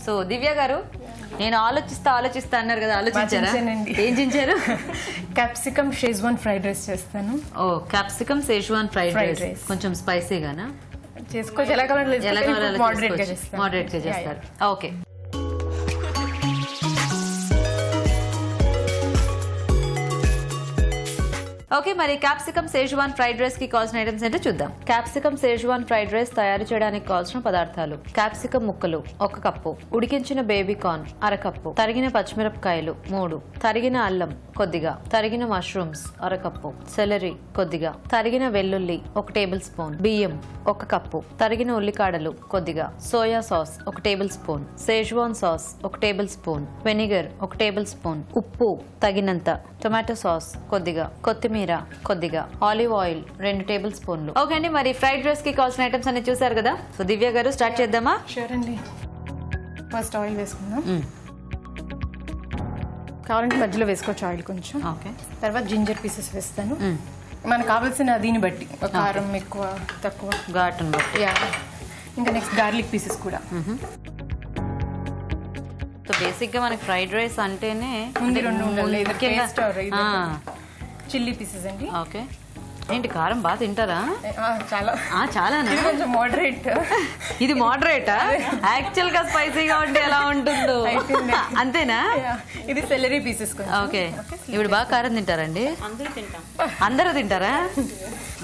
So దివ్య గారు నేను ఆలోచిస్తా అన్నారు కదా, ఆలోచించారా? ఏం చించారు? క్యాప్సికమ్ షేజ్వాన్ ఫ్రైడ్ రైస్ చేస్తాను. ఓ క్యాప్సికమ్ షేజ్వాన్ ఫ్రైడ్ రైస్ కొంచెం స్పైసీగానా చేసుకోవచ్చు, ఎలా కావాలో మోడరేట్ గా చేస్తారు. Okay, okay. మరి క్యాప్సికమ్ షేజ్వాన్ ఫ్రైడ్ రైస్ కి కావాల్సిన ఐటమ్స్ ఏంటో చూద్దాం. క్యాప్సికమ్ షేజ్వాన్ ఫ్రైడ్ రైస్ తయారు చేయడానికి కావాల్సిన పదార్థాలు: క్యాప్సికమ్ ముక్కలు 1 కప్పు, ఉడికించిన బేబీ కార్న్ 1/2 కప్పు, తరిగిన పచ్చిమిరపకాయలు 3, తరిగిన అల్లం కొద్దిగా, తరిగిన మష్రూమ్స్ 1/2 కప్పు, సెలరీ కొద్దిగా, తరిగిన వెల్లుల్లి 1 టేబుల్ స్పూన్, బియ్యం 1 కప్పు, తరిగిన ఉల్లికాడలు కొద్దిగా, soya sauce 1 table spoon, Schezwan sauce 1 table spoon, vinegar 1 table spoon, ఉప్పు తగినంత, టొమాటో సాస్ కొద్దిగా, కొత్తిమీర కొద్దిగా, ఆలివ్ ఆయిల్ 2 టేబుల్ స్పూన్లు. ఓకే అండి, మరి ఫ్రైడ్ రైస్ కి కావాల్సిన ఐటమ్స్ అన్ని చూసారు కదా. సో దివ్య గారు స్టార్ట్ చేద్దామా? షూర్ అండి. ఫస్ట్ ఆయిల్ వేసుకుందాం. కావాలంటే మధ్యలో వేసుకోవచ్చు ఆయిల్ కొంచెం. ఓకే. తర్వాత జింజర్ పీసెస్ వేస్తాను, మనకు కావాల్సిన దీన్ని బట్టి, కారం ఎక్కువ తక్కువ ఘాటును బట్టి. ఇంకా నెక్స్ట్ గార్లిక్ పీసెస్ కూడా. సో బేసిక్ గా మనకి ఫ్రైడ్ రైస్ అంటేనే ముందు 2 చిల్లీ పీసెస్ అండి. ఓకే. ఏంటి కారం బాగా తింటారా? చాలా కొంచెం మోడరేట్. ఇది మోడరేటా? యాక్చువల్ గా స్పైసీగా ఉంటే ఎలా ఉంటుందో అంతేనా? ఇది సెలరీ పీసెస్. ఓకే. ఇప్పుడు బాగా కారం తింటారండి? అందరూ తింటారా?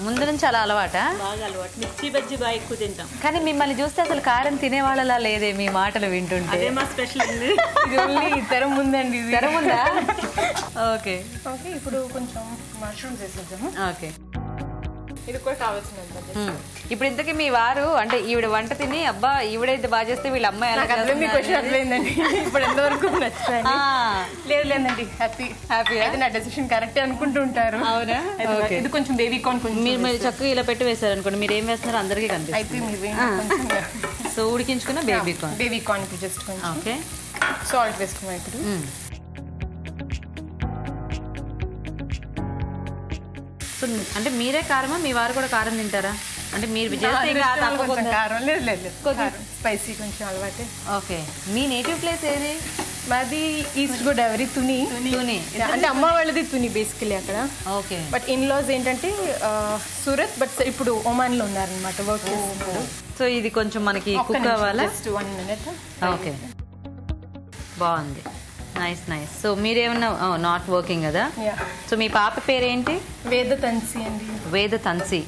ముందు నుంచి అలా అలవాటా? మిర్చి బజ్జీ బాగా ఎక్కువ తింటాం. కానీ మిమ్మల్ని చూస్తే అసలు కారం తినేవాళ్ళలా లేదే మీ మాటలు వింటుంటే. అదే మా స్పెషల్ అండి. తెర ముందండి. తెర ముందా? ఓకే. ఓకే, ఇప్పుడు కొంచెం మష్రూమ్స్ వేసేద్దాము. ఓకే. ఇది కూడా కావాల్సిన. ఇప్పుడు ఇంతకీ మీ వారు అంటే ఈవిడ వంట తిని అబ్బా ఈవిడైతే బాగా చేస్తే వీళ్ళ అమ్మాయి ఎలా అర్థమైందండి. ఇప్పుడు ఎంతవరకు నచ్చాయి? లేదండి, హ్యాపీ అయితే నా డెసిషన్ కరెక్ట్ అనుకుంటూ ఉంటారు. అవునా? ఇది కొంచెం బేబీ కార్న్ కొంచెం మీరు చక్కగా ఇలా పెట్టి వేసారు అనుకోండి, మీరు ఏం వేస్తున్నారో అందరికీ కనిపిస్తుంది. సో ఉడికించుకున్న బేబీ కార్న్ జస్ట్ కొంచెం. ఓకే. సాల్ట్ వేసుకున్నాం ఇప్పుడు. సో అంటే మీరే కారమా, మీ వారు కూడా కారం తింటారా? అంటే మీరు కారం లేదు, స్పైసీ కొంచెం అలవాటే. ఓకే. మీ నేటివ్ ప్లేస్ ఏది? మాది ఈస్ట్ గోదావరి, తుని. అంటే అమ్మ వాళ్ళది తుని బేసికలీ అక్కడ. ఓకే. బట్ ఇన్ లాస్ ఏంటంటే సూరత్, బట్ ఇప్పుడు ఒమాన్ లో ఉన్నారనమాట వర్క్. సో ఇది కొంచెం మనకి కుక్ కావాలా? 1 minute. ఓకే, బాగుంది. నైస్. సో మీరేమన్నా నాట్ వర్కింగ్ కదా? సో మీ పాప పేరేంటి? వేదతన్సి అండి. వేదతన్సి.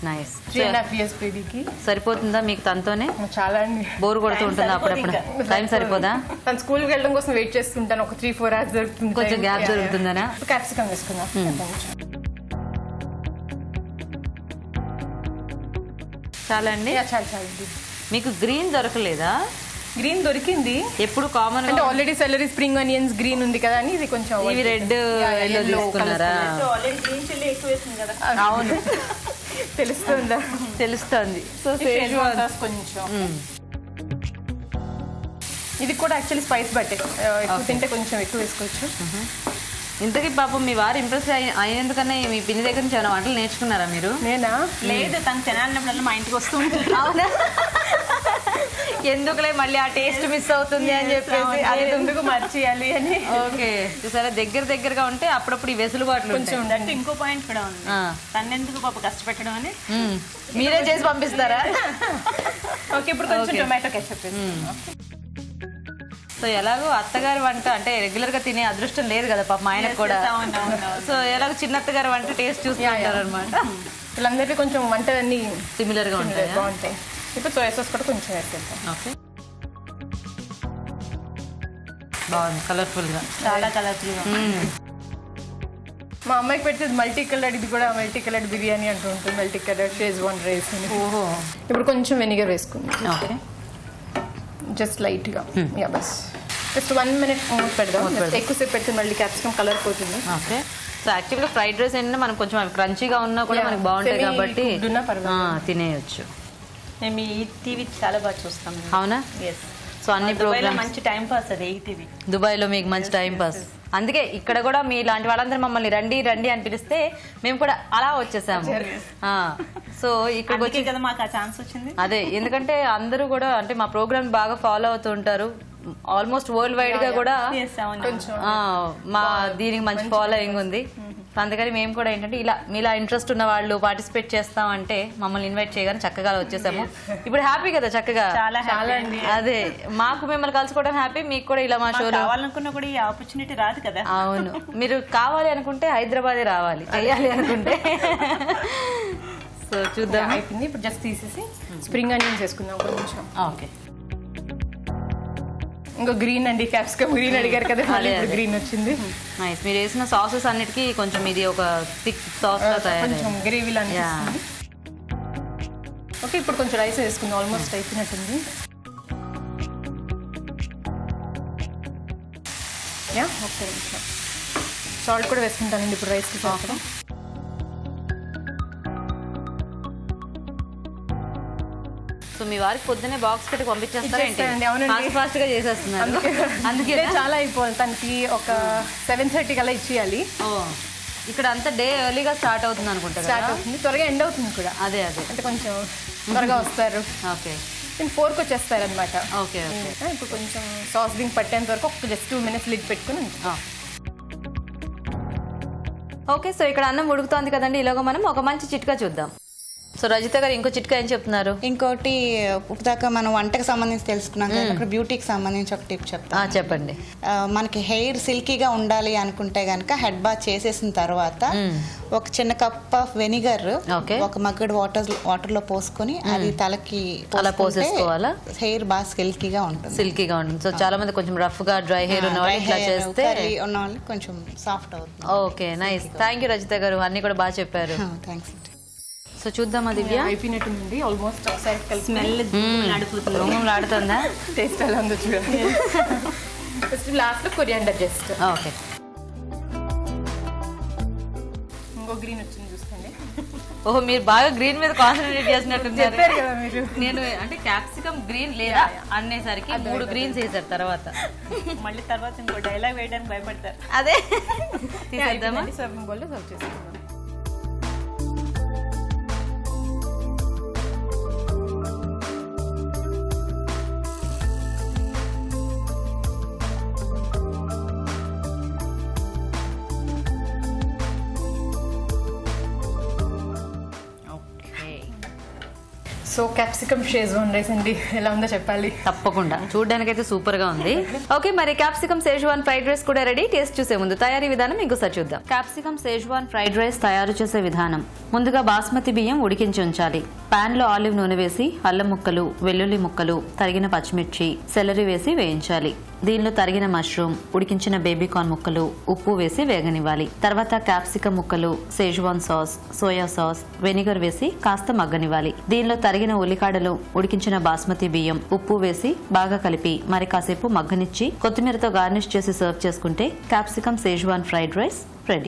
నైస్. 3.5 years బేబీకి. సరిపోతుందా మీకు తనతోనే? చాలా అండి. బోర్ కొడుతూ ఉంటుందా అప్పుడప్పుడు? టైం సరిపోదా? తను స్కూల్కి వెళ్ళడం కోసం వెయిట్ చేస్తుంటాను. ఒక 3-4 hours దొరుకుతుంది, కొంచెం గ్యాప్ దొరుకుతుందనా? క్యాప్సికమ్ వేసుకుందాం. చాలా అండి. చాలా. మీకు గ్రీన్ దొరకలేదా? గ్రీన్ దొరికింది. ఎప్పుడు కామన్ అంటే already salary, spring onions green ఉంది కదా అని ఇది కొంచెం. ఇవి రెడ్ తీసుకున్నారా? అవును, తెలుస్తుంది. సో కొంచెం ఇది కూడా యాక్చువల్లీ స్పైస్ బట్టే, ఎక్కువ తింటే కొంచెం ఎక్కువ వేసుకోవచ్చు. ఇంతకీ పాపం మీ వారు ఇంప్రెస్ అయినందుకన్నా మీ పిన్ని దగ్గర నుంచి ఏమైనా వంటలు నేర్చుకున్నారా మీరు? నేనా? లేదు, తను తినాలన్నప్పుడల్లా మా ఇంటికి వస్తూ ఉంటారు. అవునా? ఎందుకులే మళ్ళీ ఆ టేస్ట్ మిస్ అవుతుంది అని చెప్పేసి అది ఎందుకు మర్చియాలి అని. ఓకే. చూసారా, దగ్గరగా ఉంటే అప్పుడప్పుడు ఈ వెసులుబాట్లు కొంచెం ఉండండి. ఇంకో పాయింట్ కూడా ఉంది, తన్నెందుకు పాప కష్టపెట్టడం అని మీరే చేసి పంపిస్తారా? ఓకే, ఇప్పుడు కొంచెం టొమాటో కెచప్. సో ఎలాగో అత్తగారి వంట అంటే రెగ్యులర్ గా తినే అదృష్టం లేదు కదా పాప ఆయనకు కూడా. సో ఎలాగో చిన్న అత్తగారి వంట టేస్ట్ చూస్తుంటారు అనమాట. వీళ్ళందరికీ కొంచెం వంట అన్ని సిమిలర్ గా ఉంటాయి, బాగుంటాయి. ఇప్పుడు సోయా సాస్ కూడా కొంచెం వేసేద్దాం. ఓకే, బాగుంది, కలర్ఫుల్ గా, చాలా కలర్ఫుల్ గా. మా అమ్మాయికి పెట్టేది మల్టీ కలర్డ్, ఇది కూడా మల్టీ కలర్డ్ బిర్యానీ అంటూ ఉంటుంది. Multi coloured Schezwan rice. ఓహో. ఇప్పుడు కొంచెం వెనిగర్ వేసుకుందాం. ఓకే, జస్ట్ లైట్ గా. బస్ జస్ట్ 1 minute పెడదాం. ఎక్కువసేపు పెడితే మళ్ళీ క్యాప్సికమ్ కలర్ పోతుంది. ఓకే. సో యాక్చువల్గా ఫ్రైడ్ రైస్ ఏంటంటే మనకు కొంచెం అవి క్రంచీగా ఉన్నా కూడా మనకి బాగుంటాయి కాబట్టి తినేయచ్చు. మేము ఈ టీవీ చాలా బాగా చూస్తాం. అవునా? ఎస్. సో అన్ని ప్రోగ్రామ్స్ మంచి టైం పాస్. అది టీవీ దుబాయ్ లో మీకు మంచి టైం పాస్. అందుకే ఇక్కడ కూడా మీ లాంటి వాళ్ళందరూ మమ్మల్ని రండి రండి అని పిలిస్తే మేము కూడా అలా వచ్చేసాము. సో ఇక్కడ వచ్చి కదా మాకు ఆ ఛాన్స్ వచ్చింది. అదే ఎందుకంటే అందరూ కూడా అంటే మా ప్రోగ్రామ్ బాగా ఫాలో అవుతూ ఉంటారు. ఆల్మోస్ట్ వరల్డ్ వైడ్ గా కూడా మా దీనికి మంచి ఫాలోయింగ్ ఉంది. అందుకని మేము కూడా ఏంటంటే ఇలా ఇంట్రెస్ట్ ఉన్న వాళ్ళు పార్టిసిపేట్ చేస్తామంటే మమ్మల్ని ఇన్వైట్ చేయగానే చక్కగా వచ్చేసాము. ఇప్పుడు హ్యాపీ కదా చక్కగా. అదే మాకు మిమ్మల్ని కలుసుకోవడం హ్యాపీ, మీకు కూడా ఇలా మా షోలో కావాలనుకున్నా కూడా ఈ ఆపర్చునిటీ రాదు కదా. అవును, మీరు కావాలి అనుకుంటే హైదరాబాదే రావాలి, చేయాలి అనుకుంటే. సో చూద్దాం. అయిపోయింది. ఇప్పుడు జస్ట్ తీసేసి స్ప్రింగ్ ఆనియన్స్ వేసుకుందాం కొంచెం. ఓకే. ఇంకో గ్రీన్ అండి, క్యాప్సికమ్ గ్రీన్ అడిగారు కదా, గ్రీన్ వచ్చింది. నైస్. మీరు వేసిన సాసెస్ అన్నిటికీ కొంచెం ఇది ఒక థిక్ సాస్ లా తయారు, కొంచెం గ్రేవీ లాంటి. ఓకే, ఇప్పుడు కొంచెం రైస్ వేసుకుందాం. ఆల్మోస్ట్ అయిపోయినట్టుంది. ఓకే, సాల్ట్ కూడా వేసుకుంటానండి ఇప్పుడు రైస్కి సాల్ట్. సో మీ వారికి పొద్దున్నే బాక్స్ పెట్టి పంపించేస్తారండి? అవునండి, ఫాస్ట్ గా చేసేస్తున్నారు. అందుకే చాలా అయిపోవాలి. తనకి ఒక 7:30 కల్లా ఇచ్చేయాలి. ఇక్కడ అంతా డే ఎర్లీగా స్టార్ట్ అవుతుంది అనుకుంటా. స్టార్ట్ అవుతుంది, త్వరగా ఎండ్ అవుతుంది కూడా. అదే అంటే కొంచెం త్వరగా వస్తారు. ఓకే, 4కి వచ్చేస్తారు అనమాట. Okay okay. ఇప్పుడు కొంచెం సాస్ దింగ్ పట్టేంత వరకు ఒక జస్ట్ 2 minutes లిడ్ పెట్టుకుని. ఓకే, సో ఇక్కడ అన్నం ఉడుకుతోంది కదండి. ఇలాగ మనం ఒక మంచి చిట్కా చూద్దాం. సో రజిత గారు ఇంకో చిట్కా ఏం చెప్తున్నారు? ఇంకోటి ఇప్పటిదాకా మనం వంటకు సంబంధించి తెలుసుకున్నాం కదా, అక్కడ బ్యూటీకి సంబంధించి ఒక టిప్ చెప్తాను. చెప్పండి. మనకి హెయిర్ సిల్కీగా ఉండాలి అనుకుంటే గనక హెడ్ బాత్ చేసేసిన తర్వాత ఒక చిన్న కప్ ఆఫ్ వెనిగర్ ఒక మగ్గడు వాటర్ లో పోసుకొని అది తలకి అలా పోసేసుకోవాలా? హెయిర్ బాగా సిల్కీగా ఉంటుంది. సిల్కీగా ఉంటుంది. సో చాలా మంది కొంచెం రఫ్ గా డ్రై హెయిర్ ఉన్న వాళ్ళు ఇట్లా చేస్తే ఉన్న వాళ్ళు కొంచెం సాఫ్ట్ అవుతుంది. Okay, nice. Thank you Rajitha గారు, అన్ని కూడా బాగా చెప్పారు. థ్యాంక్స్. సో చూద్దాం. దివ్య అయిపోయినట్టుంది ఆల్మోస్ట్. ఒకసారి స్మెల్ ఆడుతుందా? టేస్ట్ ఎలా ఉందో చూడండి. ఫస్ట్ లాస్ట్ లో కొరియాండర్ జస్ట్. ఓకే, ఇంకో గ్రీన్ వచ్చింది చూసుకోండి. ఓహో, మీరు బాగా గ్రీన్ మీద కాన్సన్ట్రేట్ చేసినట్టు చెప్పారు కదా మీరు. నేను అంటే క్యాప్సికమ్ గ్రీన్ లేదా అనేసరికి 3 గ్రీన్స్ వేసారు. తర్వాత మళ్ళీ తర్వాత ఇంకో డైలాగ్ వేయడానికి భయపడతారు. అదే తీసేద్దామా? సర్వింగ్ బౌల్ లో సర్వ్ చేసుకుందాం. సో క్యాప్సికమ్ షేజ్వాన్ రైస్ అండి, ఎలా ఉందో చెప్పాలి. తప్పకుండా, చూడడానికి అయితే సూపర్ గా ఉంది. ఓకే, మరి క్యాప్సికమ్ షేజ్వాన్ ఫ్రైడ్ రైస్ కూడా రెడీ. టేస్ట్ చూసే ముందు తయారీ విధానం ఇంకోసారి చూద్దాం. క్యాప్సికమ్ షేజ్వాన్ ఫ్రైడ్ రైస్ తయారు చేసే విధానం. ముందుగా బాస్మతి బియ్యం ఉడికించి ఉంచాలి. పాన్ లో ఆలివ్ నూనె వేసి అల్లం ముక్కలు, వెల్లుల్లి ముక్కలు, తరిగిన పచ్చిమిర్చి, సెలరీ వేసి వేయించాలి. దీనిలో తరిగిన మష్రూమ్, ఉడికించిన బేబీకార్న్ ముక్కలు, ఉప్పు వేసి వేగనివ్వాలి. తర్వాత క్యాప్సికమ్ ముక్కలు, Schezwan sauce, soya sauce, vinegar వేసి కాస్త మగ్గనివ్వాలి. దీనిలో తరిగిన ఉల్లికాడలు, ఉడికించిన బాస్మతి బియ్యం, ఉప్పు వేసి బాగా కలిపి మరి కాసేపు మగ్గనిచ్చి కొత్తిమీరతో గార్నిష్ చేసి సర్వ్ చేసుకుంటే capsicum Schezwan fried rice ready.